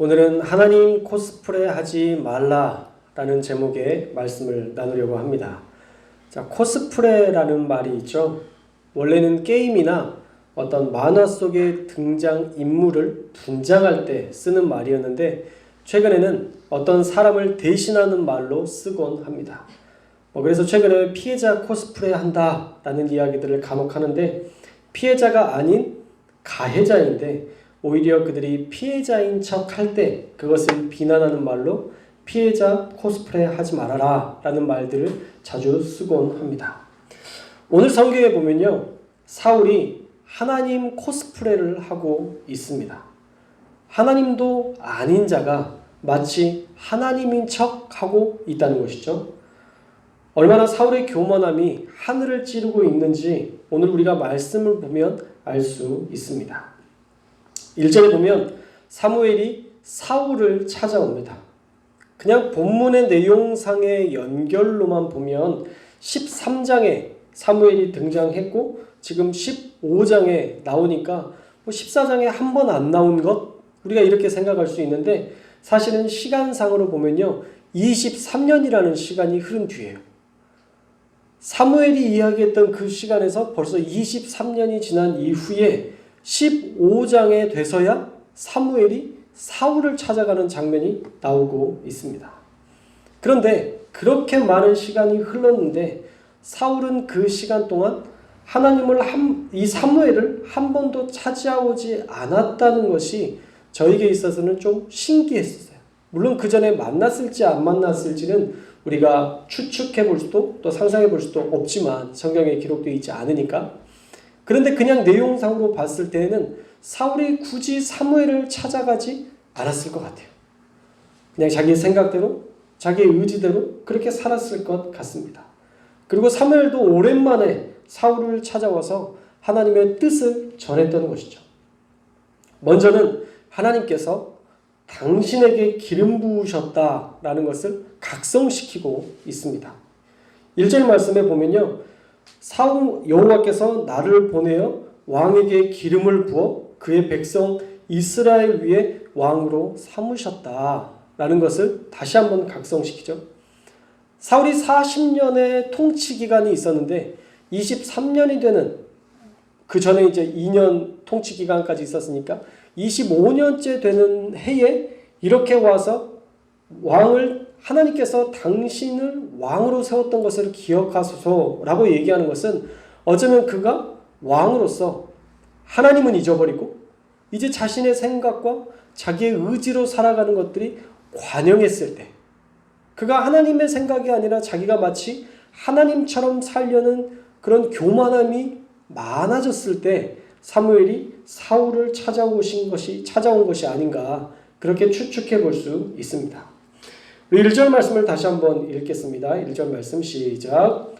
오늘은 하나님 코스프레 하지 말라라는 제목의 말씀을 나누려고 합니다. 자, 코스프레라는 말이 있죠. 원래는 게임이나 어떤 만화 속의 등장 인물을 분장할 때 쓰는 말이었는데 최근에는 어떤 사람을 대신하는 말로 쓰곤 합니다. 그래서 최근에 피해자 코스프레 한다라는 이야기들을 간혹 하는데 피해자가 아닌 가해자인데 오히려 그들이 피해자인 척 할 때 그것을 비난하는 말로 피해자 코스프레 하지 말아라 라는 말들을 자주 쓰곤 합니다. 오늘 성경에 보면요, 사울이 하나님 코스프레를 하고 있습니다. 하나님도 아닌 자가 마치 하나님인 척 하고 있다는 것이죠. 얼마나 사울의 교만함이 하늘을 찌르고 있는지 오늘 우리가 말씀을 보면 알 수 있습니다. 1절에 보면 사무엘이 사울을 찾아옵니다. 그냥 본문의 내용상의 연결로만 보면 13장에 사무엘이 등장했고 지금 15장에 나오니까 14장에 한 번 안 나온 것 우리가 이렇게 생각할 수 있는데 사실은 시간상으로 보면요 23년이라는 시간이 흐른 뒤에요. 사무엘이 이야기했던 그 시간에서 벌써 23년이 지난 이후에 15장에 돼서야 사무엘이 사울을 찾아가는 장면이 나오고 있습니다. 그런데 그렇게 많은 시간이 흘렀는데 사울은 그 시간 동안 하나님을 이 사무엘을 한 번도 찾아오지 않았다는 것이 저에게 있어서는 좀 신기했었어요. 물론 그 전에 만났을지 안 만났을지는 우리가 추측해 볼 수도 또 상상해 볼 수도 없지만 성경에 기록되어 있지 않으니까. 그런데 그냥 내용상으로 봤을 때는 사울이 굳이 사무엘을 찾아가지 않았을 것 같아요. 그냥 자기 생각대로 자기의 의지대로 그렇게 살았을 것 같습니다. 그리고 사무엘도 오랜만에 사울을 찾아와서 하나님의 뜻을 전했던 것이죠. 먼저는 하나님께서 당신에게 기름 부으셨다라는 것을 각성시키고 있습니다. 1절 말씀에 보면요, 여호와께서 나를 보내어 왕에게 기름을 부어 그의 백성 이스라엘 위에 왕으로 삼으셨다라는 것을 다시 한번 각성시키죠. 사울이 40년의 통치 기간이 있었는데 23년이 되는 그 전에 이제 2년 통치 기간까지 있었으니까 25년째 되는 해에 이렇게 와서 하나님께서 당신을 왕으로 세웠던 것을 기억하소서라고 얘기하는 것은 어쩌면 그가 왕으로서 하나님은 잊어버리고 이제 자신의 생각과 자기의 의지로 살아가는 것들이 관영했을 때 그가 하나님의 생각이 아니라 자기가 마치 하나님처럼 살려는 그런 교만함이 많아졌을 때 사무엘이 사울을 찾아온 것이 아닌가 그렇게 추측해 볼 수 있습니다. 1절 말씀을 다시 한번 읽겠습니다. 1절 말씀 시작.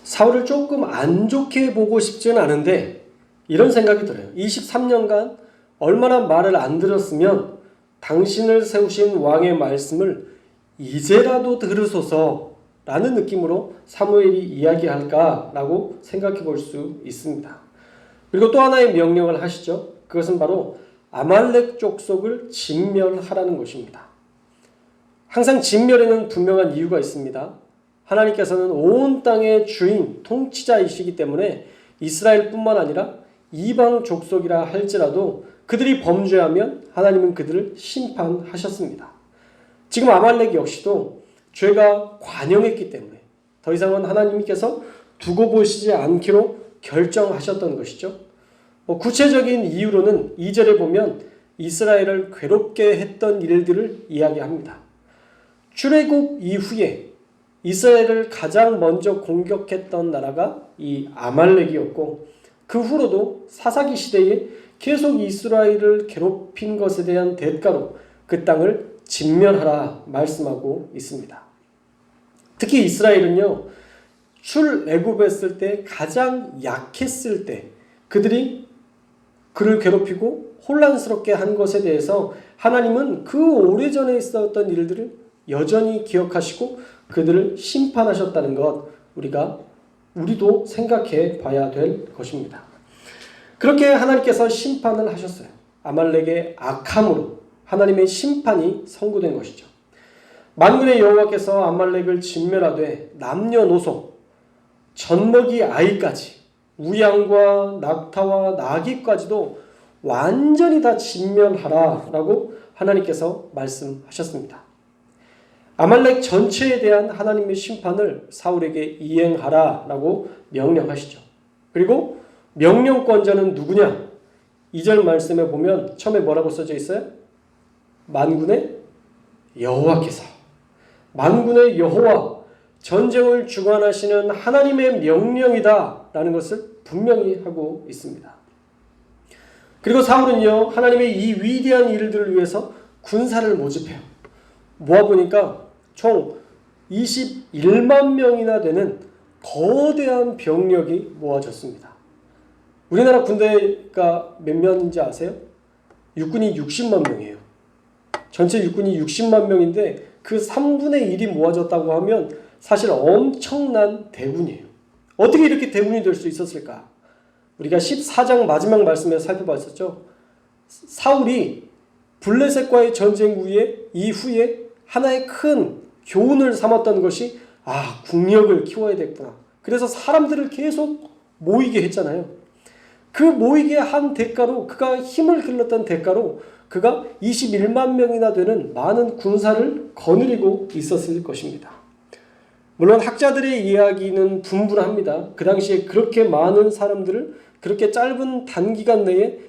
사울을 조금 안 좋게 보고 싶지는 않은데 이런 생각이 들어요. 23년간 얼마나 말을 안 들었으면 당신을 세우신 왕의 말씀을 이제라도 들으소서라는 느낌으로 사무엘이 이야기할까라고 생각해 볼 수 있습니다. 그리고 또 하나의 명령을 하시죠. 그것은 바로 아말렉 족속을 진멸하라는 것입니다. 항상 진멸에는 분명한 이유가 있습니다. 하나님께서는 온 땅의 주인, 통치자이시기 때문에 이스라엘뿐만 아니라 이방 족속이라 할지라도 그들이 범죄하면 하나님은 그들을 심판하셨습니다. 지금 아말렉 역시도 죄가 관영했기 때문에 더 이상은 하나님께서 두고 보시지 않기로 결정하셨던 것이죠. 구체적인 이유로는 2절에 보면 이스라엘을 괴롭게 했던 일들을 이야기합니다. 출애굽 이후에 이스라엘을 가장 먼저 공격했던 나라가 이 아말렉이었고 그 후로도 사사기 시대에 계속 이스라엘을 괴롭힌 것에 대한 대가로 그 땅을 진멸하라 말씀하고 있습니다. 특히 이스라엘은요, 출애굽했을 때 가장 약했을 때 그들이 그를 괴롭히고 혼란스럽게 한 것에 대해서 하나님은 그 오래전에 있었던 일들을 여전히 기억하시고 그들을 심판하셨다는 것, 우리도 생각해 봐야 될 것입니다. 그렇게 하나님께서 심판을 하셨어요. 아말렉의 악함으로 하나님의 심판이 선고된 것이죠. 만군의 여호와께서 아말렉을 진멸하되 남녀노소, 젖먹이 아이까지, 우양과 낙타와 나귀까지도 완전히 다 진멸하라라고 하나님께서 말씀하셨습니다. 아말렉 전체에 대한 하나님의 심판을 사울에게 이행하라라고 명령하시죠. 그리고 명령권자는 누구냐? 2절 말씀에 보면 처음에 뭐라고 써져 있어요? 만군의 여호와께서. 만군의 여호와, 전쟁을 주관하시는 하나님의 명령이다 라는 것을 분명히 하고 있습니다. 그리고 사울은요, 하나님의 이 위대한 일들을 위해서 군사를 모집해요. 모아보니까 총 21만 명이나 되는 거대한 병력이 모아졌습니다. 우리나라 군대가 몇 명인지 아세요? 육군이 60만 명이에요. 전체 육군이 60만 명인데 그 3분의 1이 모아졌다고 하면 사실 엄청난 대군이에요. 어떻게 이렇게 대군이 될 수 있었을까? 우리가 14장 마지막 말씀에서 살펴봤었죠. 사울이 블레셋과의 전쟁 이후에 하나의 큰 교훈을 삼았던 것이 국력을 키워야 되겠구나. 그래서 사람들을 계속 모이게 했잖아요. 그 모이게 한 대가로, 그가 힘을 길렀던 대가로 그가 21만 명이나 되는 많은 군사를 거느리고 있었을 것입니다. 물론 학자들의 이야기는 분분합니다. 그 당시에 그렇게 많은 사람들을 그렇게 짧은 단기간 내에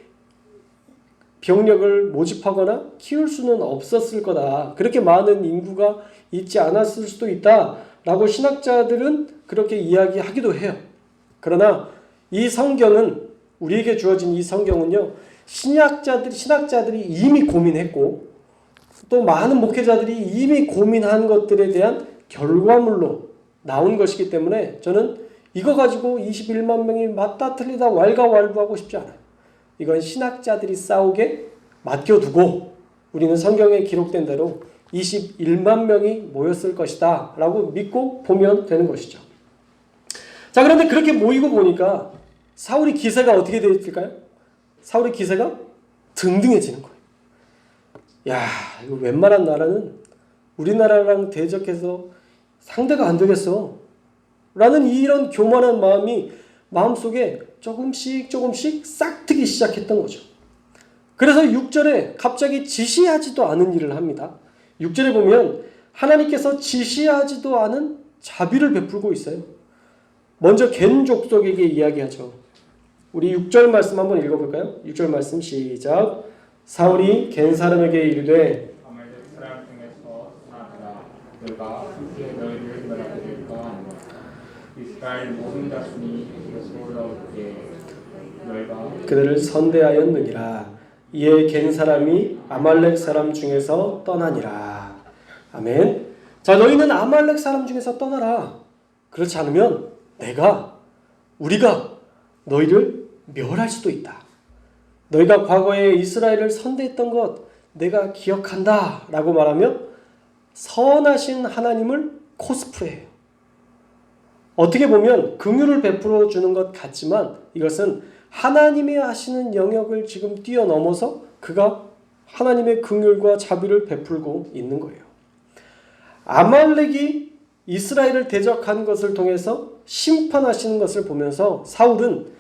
병력을 모집하거나 키울 수는 없었을 거다. 그렇게 많은 인구가 있지 않았을 수도 있다라고 신학자들은 그렇게 이야기하기도 해요. 그러나 이 성경은, 우리에게 주어진 이 성경은요, 신학자들이 이미 고민했고 또 많은 목회자들이 이미 고민한 것들에 대한 결과물로 나온 것이기 때문에 저는 이거 가지고 21만 명이 맞다 틀리다 왈가왈부하고 싶지 않아요. 이건 신학자들이 싸우게 맡겨두고 우리는 성경에 기록된 대로 21만 명이 모였을 것이다 라고 믿고 보면 되는 것이죠. 자, 그런데 그렇게 모이고 보니까 사울의 기세가 어떻게 되었을까요? 사울의 기세가 등등해지는 거예요. 야, 이거 웬만한 나라는 우리나라랑 대적해서 상대가 안 되겠어 라는 이런 교만한 마음이 마음속에 조금씩 싹트기 시작했던 거죠. 그래서 6절에 갑자기 지시하지도 않은 일을 합니다. 6절에 보면 하나님께서 지시하지도 않은 자비를 베풀고 있어요. 먼저 겐 족속에게 이야기하죠. 우리 6절 말씀 한번 읽어볼까요? 6절 말씀 시작. 사울이 겐 사람에게 이르되 아말렉 사람 중에서 나가라. 내가 함께 너희를 멸하리까. 이스라엘 모든 자손이 이것으로 올라올게. 너희가 그들을 선대하였느니라. 이에 겐 사람이 아말렉 사람 중에서 떠나니라. 아멘. 자, 너희는 아말렉 사람 중에서 떠나라. 그렇지 않으면 우리가 너희를 멸할 수도 있다. 너희가 과거에 이스라엘을 선대했던 것 내가 기억한다 라고 말하며 선하신 하나님을 코스프레해요. 어떻게 보면 긍휼을 베풀어 주는 것 같지만 이것은 하나님이 하시는 영역을 지금 뛰어넘어서 그가 하나님의 긍휼과 자비를 베풀고 있는 거예요. 아말렉이 이스라엘을 대적한 것을 통해서 심판하시는 것을 보면서 사울은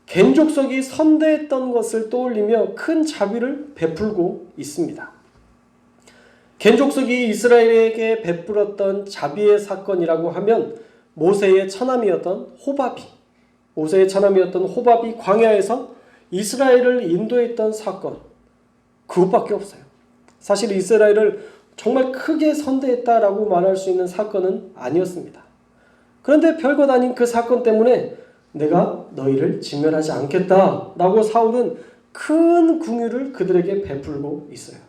겐 족속이 선대했던 것을 떠올리며 큰 자비를 베풀고 있습니다. 겐 족속이 이스라엘에게 베풀었던 자비의 사건이라고 하면 모세의 처남이었던 호밥이 광야에서 이스라엘을 인도했던 사건, 그것밖에 없어요. 사실 이스라엘을 정말 크게 선대했다라고 말할 수 있는 사건은 아니었습니다. 그런데 별것 아닌 그 사건 때문에 내가 너희를 진멸하지 않겠다라고 사울은 큰 긍휼을 그들에게 베풀고 있어요.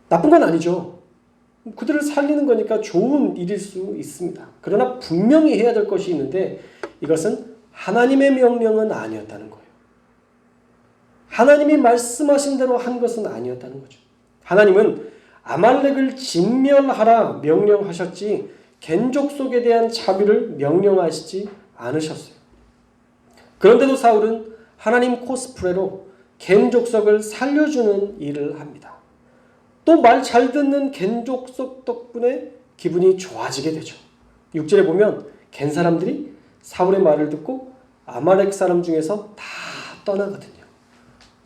나쁜 건 아니죠. 그들을 살리는 거니까 좋은 일일 수 있습니다. 그러나 분명히 해야 될 것이 있는데 이것은 하나님의 명령은 아니었다는 거예요. 하나님이 말씀하신 대로 한 것은 아니었다는 거죠. 하나님은 아말렉을 진멸하라 명령하셨지 겐족속에 대한 자비를 명령하시지 않으셨어요. 그런데도 사울은 하나님 코스프레로 겐족속을 살려주는 일을 합니다. 또 말 잘 듣는 겐족속 덕분에 기분이 좋아지게 되죠. 6절에 보면 겐 사람들이 사울의 말을 듣고 아말렉 사람 중에서 다 떠나거든요.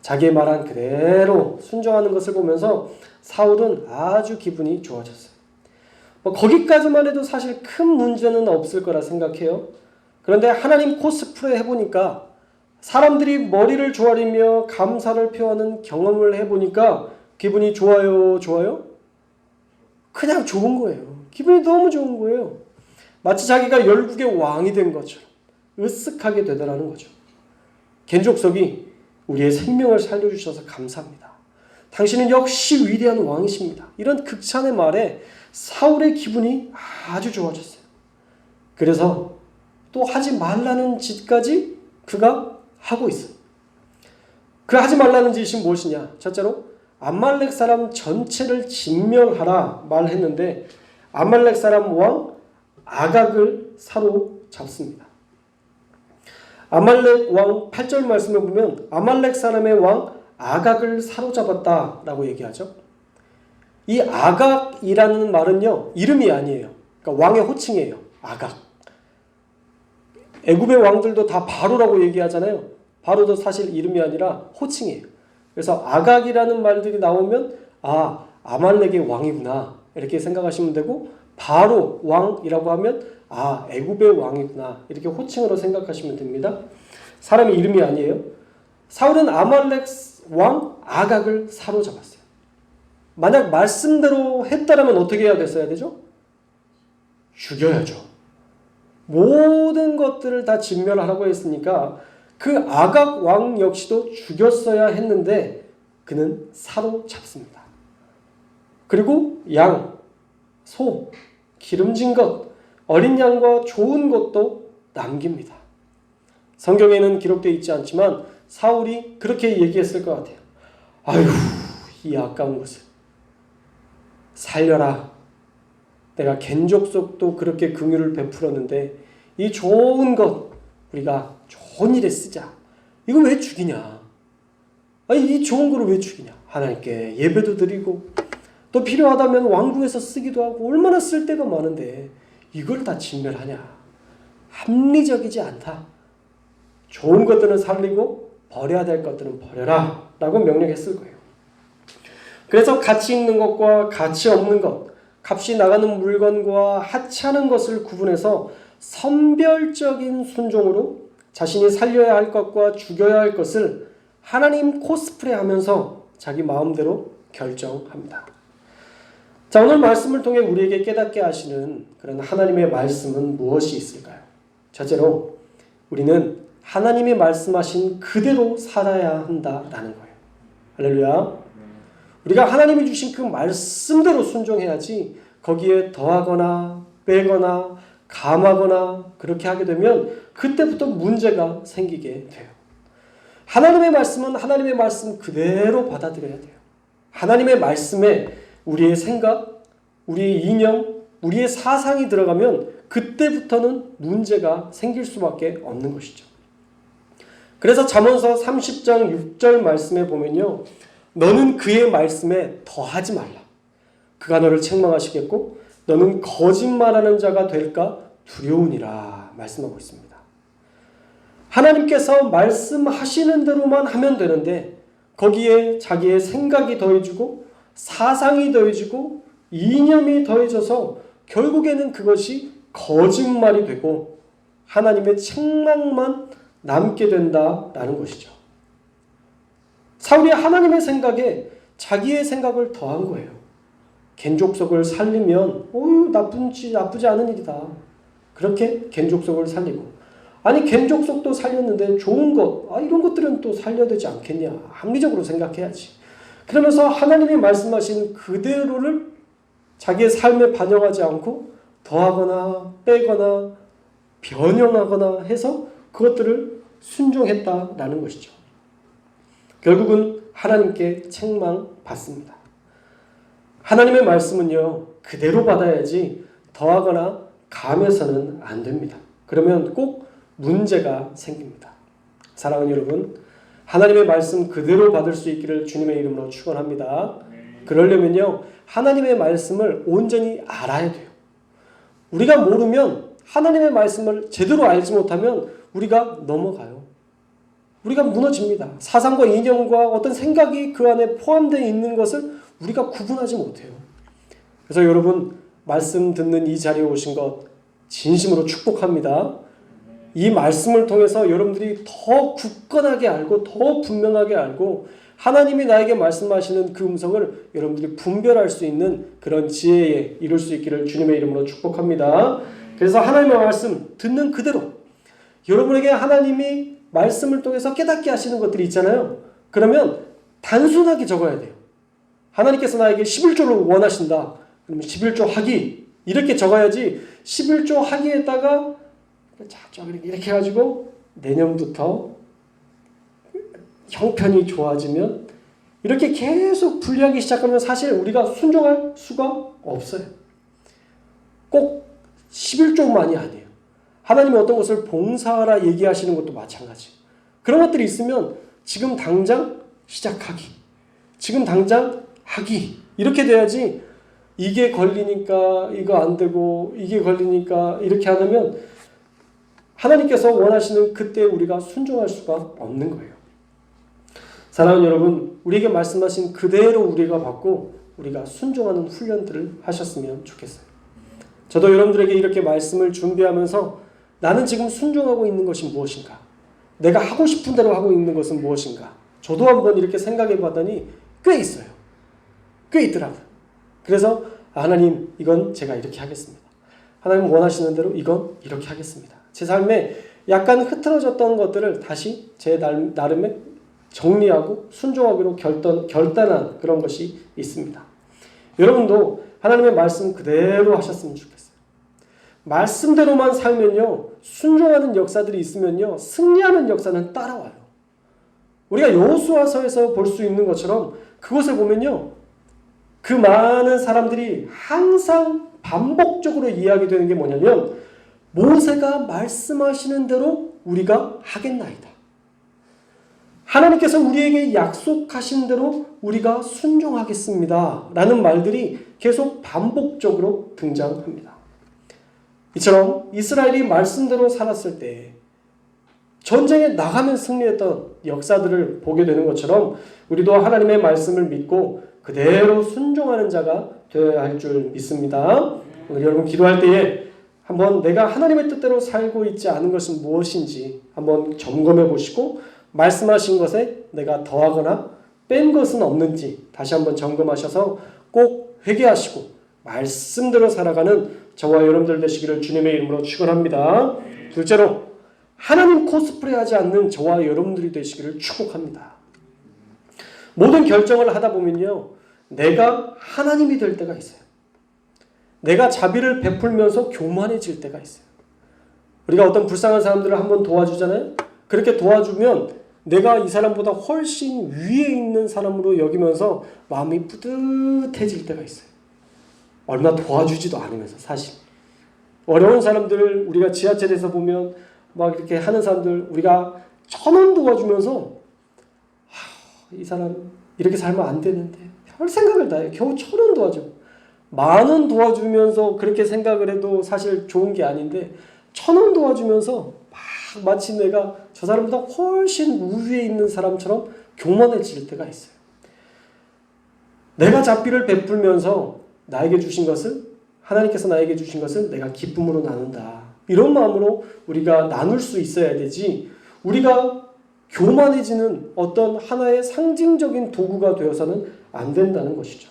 자기의 말한 그대로 순종하는 것을 보면서 사울은 아주 기분이 좋아졌어요. 거기까지만 해도 사실 큰 문제는 없을 거라 생각해요. 그런데 하나님 코스프레 해보니까 사람들이 머리를 조아리며 감사를 표하는 경험을 해보니까 기분이 좋아요? 좋아요? 그냥 좋은 거예요. 기분이 너무 좋은 거예요. 마치 자기가 열국의 왕이 된 것처럼 으쓱하게 되더라는 거죠. 겐족속이 우리의 생명을 살려주셔서 감사합니다. 당신은 역시 위대한 왕이십니다. 이런 극찬의 말에 사울의 기분이 아주 좋아졌어요. 그래서 또 하지 말라는 짓까지 그가 하고 있어요. 그 하지 말라는 짓이 무엇이냐? 첫째로 아말렉 사람 전체를 진멸하라 말했는데 아말렉 사람 왕 아각을 사로잡습니다. 아말렉 왕 8절 말씀에 보면 아말렉 사람의 왕 아각을 사로잡았다라고 얘기하죠. 이 아각이라는 말은요, 이름이 아니에요. 그러니까 왕의 호칭이에요. 아각. 애굽의 왕들도 다 바로라고 얘기하잖아요. 바로도 사실 이름이 아니라 호칭이에요. 그래서 아각이라는 말들이 나오면 아, 아말렉의 왕이구나 이렇게 생각하시면 되고, 바로 왕이라고 하면 아, 애굽의 왕이구나 이렇게 호칭으로 생각하시면 됩니다. 사람의 이름이 아니에요. 사울은 아말렉 왕 아각을 사로잡았어요. 만약 말씀대로 했다라면 어떻게 해야 됐어야 되죠? 죽여야죠. 모든 것들을 다 진멸하라고 했으니까 그 아각 왕 역시도 죽였어야 했는데 그는 사로잡습니다. 그리고 양, 소, 기름진 것, 어린 양과 좋은 것도 남깁니다. 성경에는 기록되어 있지 않지만 사울이 그렇게 얘기했을 것 같아요. 아유, 이 아까운 것을 살려라. 내가 겐족속도 그렇게 긍휼을 베풀었는데 이 좋은 것 우리가 좋은 일에 쓰자. 이거 왜 죽이냐? 아니, 이 좋은 거를 왜 죽이냐? 하나님께 예배도 드리고 또 필요하다면 왕궁에서 쓰기도 하고 얼마나 쓸 데가 많은데 이걸 다 진멸하냐? 합리적이지 않다. 좋은 것들은 살리고 버려야 될 것들은 버려라 라고 명령했을 거예요. 그래서 가치 있는 것과 가치 없는 것, 값이 나가는 물건과 하찮은 것을 구분해서 선별적인 순종으로 자신이 살려야 할 것과 죽여야 할 것을 하나님 코스프레 하면서 자기 마음대로 결정합니다. 자, 오늘 말씀을 통해 우리에게 깨닫게 하시는 그런 하나님의 말씀은 무엇이 있을까요? 첫째로 우리는 하나님이 말씀하신 그대로 살아야 한다라는 거예요. 할렐루야. 우리가 하나님이 주신 그 말씀대로 순종해야지 거기에 더하거나 빼거나 감하거나 그렇게 하게 되면 그때부터 문제가 생기게 돼요. 하나님의 말씀은 하나님의 말씀 그대로 받아들여야 돼요. 하나님의 말씀에 우리의 생각, 우리의 이념, 우리의 사상이 들어가면 그때부터는 문제가 생길 수밖에 없는 것이죠. 그래서 잠언서 30장 6절 말씀에 보면요, 너는 그의 말씀에 더하지 말라. 그가 너를 책망하시겠고 너는 거짓말하는 자가 될까 두려우니라 말씀하고 있습니다. 하나님께서 말씀하시는 대로만 하면 되는데 거기에 자기의 생각이 더해지고 사상이 더해지고 이념이 더해져서 결국에는 그것이 거짓말이 되고 하나님의 책망만 남게 된다라는 것이죠. 사울이 하나님의 생각에 자기의 생각을 더한 거예요. 겐족속을 살리면 나쁘지 않은 일이다. 그렇게 겐족속을 살리고, 아니 겐족속도 살렸는데 좋은 것, 이런 것들은 또 살려야 되지 않겠냐. 합리적으로 생각해야지. 그러면서 하나님이 말씀하신 그대로를 자기의 삶에 반영하지 않고 더하거나 빼거나 변형하거나 해서 그것들을 순종했다라는 것이죠. 결국은 하나님께 책망받습니다. 하나님의 말씀은요, 그대로 받아야지 더하거나 감해서는 안 됩니다. 그러면 꼭 문제가 생깁니다. 사랑하는 여러분, 하나님의 말씀 그대로 받을 수 있기를 주님의 이름으로 축원합니다. 그러려면요, 하나님의 말씀을 온전히 알아야 돼요. 우리가 모르면, 하나님의 말씀을 제대로 알지 못하면 우리가 넘어가요. 우리가 무너집니다. 사상과 이념과 어떤 생각이 그 안에 포함되어 있는 것을 우리가 구분하지 못해요. 그래서 여러분, 말씀 듣는 이 자리에 오신 것 진심으로 축복합니다. 이 말씀을 통해서 여러분들이 더 굳건하게 알고 더 분명하게 알고 하나님이 나에게 말씀하시는 그 음성을 여러분들이 분별할 수 있는 그런 지혜에 이룰 수 있기를 주님의 이름으로 축복합니다. 그래서 하나님의 말씀 듣는 그대로 여러분에게 하나님이 말씀을 통해서 깨닫게 하시는 것들이 있잖아요. 그러면 단순하게 적어야 돼요. 하나님께서 나에게 11조를 원하신다. 그러면 11조 하기 이렇게 적어야지 11조 하기에다가 이렇게 해가지고 내년부터 형편이 좋아지면 이렇게 계속 분리하기 시작하면 사실 우리가 순종할 수가 없어요. 꼭 11조만이 아니에요. 하나님이 어떤 것을 봉사하라 얘기하시는 것도 마찬가지. 그런 것들이 있으면 지금 당장 시작하기, 지금 당장 하기 이렇게 돼야지 이게 걸리니까 이거 안 되고 이게 걸리니까 이렇게 안 하면 하나님께서 원하시는 그때 우리가 순종할 수가 없는 거예요. 사랑하는 여러분, 우리에게 말씀하신 그대로 우리가 받고 우리가 순종하는 훈련들을 하셨으면 좋겠어요. 저도 여러분들에게 이렇게 말씀을 준비하면서 나는 지금 순종하고 있는 것이 무엇인가? 내가 하고 싶은 대로 하고 있는 것은 무엇인가? 저도 한번 이렇게 생각해 봤더니 꽤 있어요. 꽤 있더라고요. 그래서 하나님, 이건 제가 이렇게 하겠습니다. 하나님 원하시는 대로 이건 이렇게 하겠습니다. 제 삶에 약간 흐트러졌던 것들을 다시 제 나름의 정리하고 순종하기로 결단한 그런 것이 있습니다. 여러분도 하나님의 말씀 그대로 하셨으면 좋겠어요. 말씀대로만 살면요, 순종하는 역사들이 있으면요, 승리하는 역사는 따라와요. 우리가 여호수아서에서 볼 수 있는 것처럼 그곳에 보면요, 그 많은 사람들이 항상 반복적으로 이야기되는 게 뭐냐면 모세가 말씀하시는 대로 우리가 하겠나이다. 하나님께서 우리에게 약속하신 대로 우리가 순종하겠습니다. 라는 말들이 계속 반복적으로 등장합니다. 이처럼 이스라엘이 말씀대로 살았을 때 전쟁에 나가면 승리했던 역사들을 보게 되는 것처럼 우리도 하나님의 말씀을 믿고 그대로 순종하는 자가 되어야 할 줄 믿습니다. 오늘 여러분 기도할 때에 한번 내가 하나님의 뜻대로 살고 있지 않은 것은 무엇인지 한번 점검해 보시고 말씀하신 것에 내가 더하거나 뺀 것은 없는지 다시 한번 점검하셔서 꼭 회개하시고 말씀대로 살아가는 저와 여러분들 되시기를 주님의 이름으로 축원합니다. 둘째로 하나님 코스프레 하지 않는 저와 여러분들이 되시기를 축복합니다. 모든 결정을 하다 보면요, 내가 하나님이 될 때가 있어요. 내가 자비를 베풀면서 교만해질 때가 있어요. 우리가 어떤 불쌍한 사람들을 한번 도와주잖아요. 그렇게 도와주면 내가 이 사람보다 훨씬 위에 있는 사람으로 여기면서 마음이 뿌듯해질 때가 있어요. 얼마 도와주지도 않으면서 사실. 어려운 사람들을 우리가 지하철에서 보면 막 이렇게 하는 사람들 우리가 1,000원 도와주면서 이 사람 이렇게 살면 안 되는데 별 생각을 다 해요. 겨우 1,000원 도와주고 10,000원 도와주면서 그렇게 생각을 해도 사실 좋은 게 아닌데 1,000원 도와주면서 막 마치 내가 저 사람보다 훨씬 우위에 있는 사람처럼 교만해질 때가 있어요. 내가 자비를 베풀면서 나에게 주신 것을 하나님께서 나에게 주신 것을 내가 기쁨으로 나눈다. 이런 마음으로 우리가 나눌 수 있어야 되지 우리가 교만해지는 어떤 하나의 상징적인 도구가 되어서는 안 된다는 것이죠.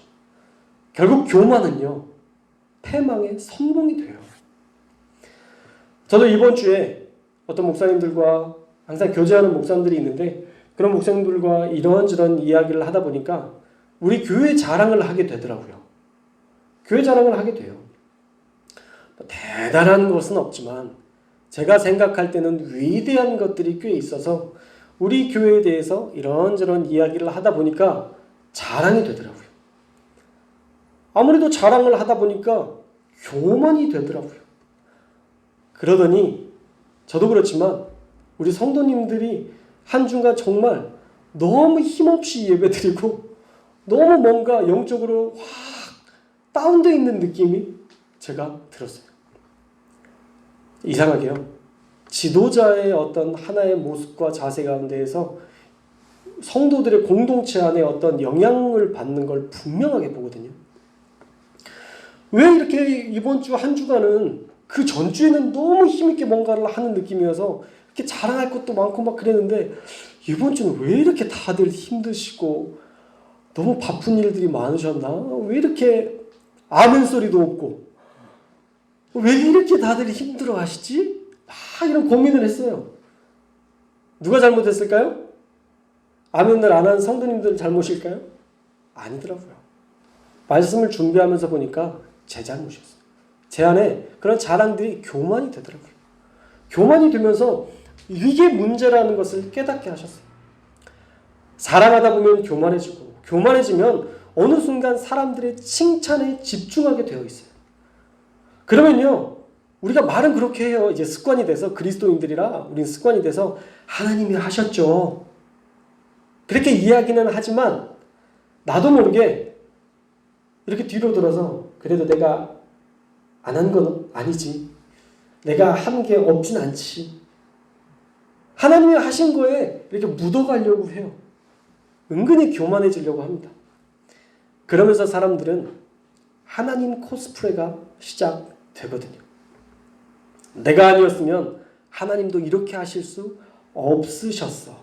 결국 교만은요, 패망의 선봉이 돼요. 저도 이번 주에 어떤 목사님들과 항상 교제하는 목사님들이 있는데 그런 목사님들과 이런저런 이야기를 하다 보니까 우리 교회 자랑을 하게 되더라고요. 교회 자랑을 하게 돼요. 대단한 것은 없지만 제가 생각할 때는 위대한 것들이 꽤 있어서 우리 교회에 대해서 이런저런 이야기를 하다 보니까 자랑이 되더라고요. 아무래도 자랑을 하다 보니까 교만이 되더라고요. 그러더니 저도 그렇지만 우리 성도님들이 한 주간 정말 너무 힘없이 예배드리고 너무 뭔가 영적으로 확 다운되어 있는 느낌이 제가 들었어요. 이상하게요. 지도자의 어떤 하나의 모습과 자세 가운데에서 성도들의 공동체 안에 어떤 영향을 받는 걸 분명하게 보거든요. 왜 이렇게 이번 주 한 주간은 그 전주에는 너무 힘있게 뭔가를 하는 느낌이어서 이렇게 자랑할 것도 많고 막 그랬는데 이번 주는 왜 이렇게 다들 힘드시고 너무 바쁜 일들이 많으셨나? 왜 이렇게 아멘 소리도 없고 왜 이렇게 다들 힘들어 하시지? 막 이런 고민을 했어요. 누가 잘못했을까요? 아멘을 안 한 성도님들 잘못일까요? 아니더라고요. 말씀을 준비하면서 보니까 제 잘못이었어요. 제 안에 그런 자랑들이 교만이 되더라고요. 교만이 되면서 이게 문제라는 것을 깨닫게 하셨어요. 사랑하다 보면 교만해지고 교만해지면 어느 순간 사람들의 칭찬에 집중하게 되어 있어요. 그러면요, 우리가 말은 그렇게 해요. 이제 습관이 돼서 그리스도인들이라 우린 습관이 돼서 하나님이 하셨죠. 그렇게 이야기는 하지만 나도 모르게 이렇게 뒤로 돌아서 그래도 내가 안 한 건 아니지. 내가 한 게 없진 않지. 하나님이 하신 거에 이렇게 묻어가려고 해요. 은근히 교만해지려고 합니다. 그러면서 사람들은 하나님 코스프레가 시작되거든요. 내가 아니었으면 하나님도 이렇게 하실 수 없으셨어.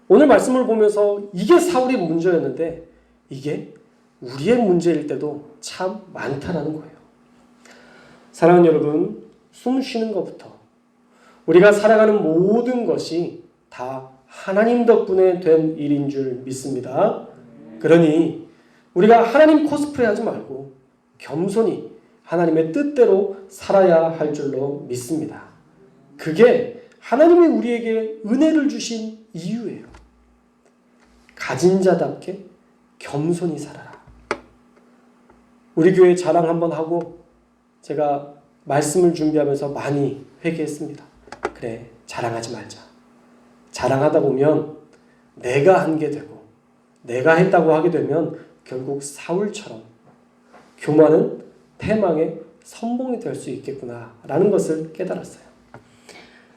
오늘 말씀을 보면서 이게 사울의 문제였는데 이게 우리의 문제일 때도 참 많다라는 거예요. 사랑하는 여러분, 숨 쉬는 것부터 우리가 살아가는 모든 것이 다 하나님 덕분에 된 일인 줄 믿습니다. 그러니 우리가 하나님 코스프레 하지 말고 겸손히 하나님의 뜻대로 살아야 할 줄로 믿습니다. 그게 하나님이 우리에게 은혜를 주신 이유예요. 가진 자답게 겸손히 살아라. 우리 교회 자랑 한번 하고 제가 말씀을 준비하면서 많이 회개했습니다. 그래, 자랑하지 말자. 자랑하다 보면 내가 한 게 되고 내가 했다고 하게 되면 결국 사울처럼 교만은 패망의 선봉이 될 수 있겠구나라는 것을 깨달았어요.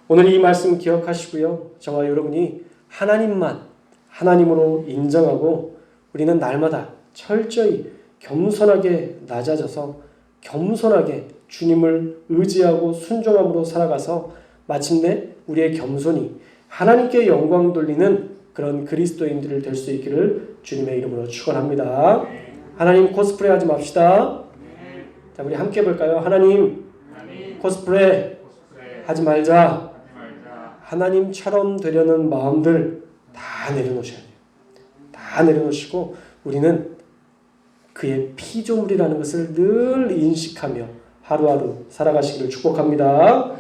오늘 이 말씀 기억하시고요. 저와 여러분이 하나님만 하나님으로 인정하고 우리는 날마다 철저히 겸손하게 낮아져서 겸손하게 주님을 의지하고 순종함으로 살아가서 마침내 우리의 겸손이 하나님께 영광 돌리는 그런 그리스도인들을 될 수 있기를 주님의 이름으로 축원합니다. 하나님 코스프레 하지 맙시다. 자, 우리 함께 볼까요? 하나님 코스프레 하지 말자. 하나님처럼 되려는 마음들 다 내려놓으셔야 돼요. 다 내려놓으시고 우리는 그의 피조물이라는 것을 늘 인식하며 하루하루 살아가시기를 축복합니다.